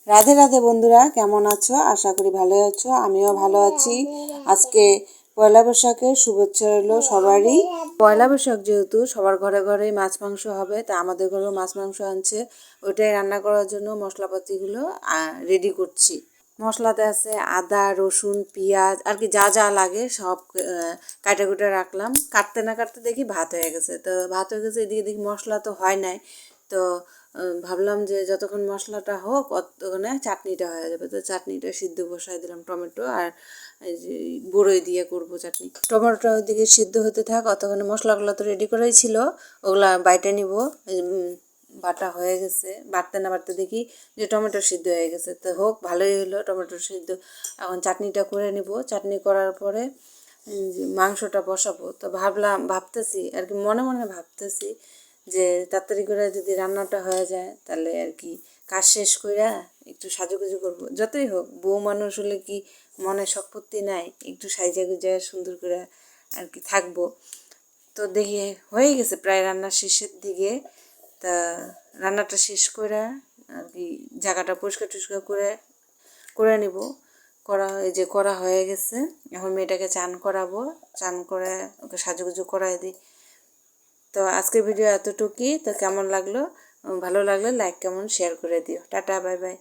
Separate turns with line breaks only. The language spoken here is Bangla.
রাধে রাধে বন্ধুরা, কেমন আছো? আশা করি ভালো আছো। আমিও ভালো আছি। আজকে পয়লা বৈশাখের শুভেচ্ছা রইলো সবারই। পয়লা বৈশাখ যেহেতু সবার ঘরে ঘরে মাছ মাংস হবে, তা আমাদের ঘরেও মাছ মাংস আনছে। ওইটাই রান্না করার জন্য মশলাপাতিগুলো রেডি করছি। মশলাতে আছে আদা, রসুন, পেঁয়াজ আর কি যা যা লাগে সব কাটা কুটে রাখলাম। কাটতে না কাটতে দেখি ভাত হয়ে গেছে। তো ভাত হয়ে গেছে, এদিকে দেখি মশলা তো হয় নাই। তো ভাবলাম যে যতক্ষণ মশলাটা হোক ততক্ষণে চাটনিটা হয়ে যাবে। তো চাটনিটা সিদ্ধ বসাই দিলাম, টমেটো আর এই যে বড়ই দিয়ে করব চাটনি। টমেটোটা ওইদিকে সিদ্ধ হতে থাক, অতক্ষণে মশলাগুলো তো রেডি করাই ছিল, ওগুলা বাইটে নিব। বাটা হয়ে গেছে, বাটতে না বাটতে দেখি যে টমেটো সিদ্ধ হয়ে গেছে। তো হোক, ভালোই হলো টমেটো সিদ্ধ। এখন চাটনিটা করে নিব। চাটনি করার পরে মাংসটা বসাবো। তো ভাবতেছি আর কি, মনে মনে ভাবতেছি যে তাড়াতাড়ি করে যদি রান্নাটা হয়ে যায় তাহলে আর কি কাজ শেষ কইরা একটু সাজুগুজু করব। যতই হোক বউ মানুষ হলে কি মনে শক্তি নাই, একটু সাইজা গুজা সুন্দর করে আর কি থাকবো। তো দেখি হয়ে গেছে প্রায় রান্নার শেষের দিকে। তা রান্নাটা শেষ করে আর কি জায়গাটা পরিষ্কার টরিষ্কার করে করে নিব। এই যে করা হয়ে গেছে। এখন মেয়েটাকে চান করাবো, চান করে ওকে সাজুগুজু করাই দিই। তো আজকের ভিডিও এতটুকুই। তো কেমন লাগলো? ভালো লাগলে লাইক, কমেন্ট, শেয়ার করে দিও। Tata, bye bye.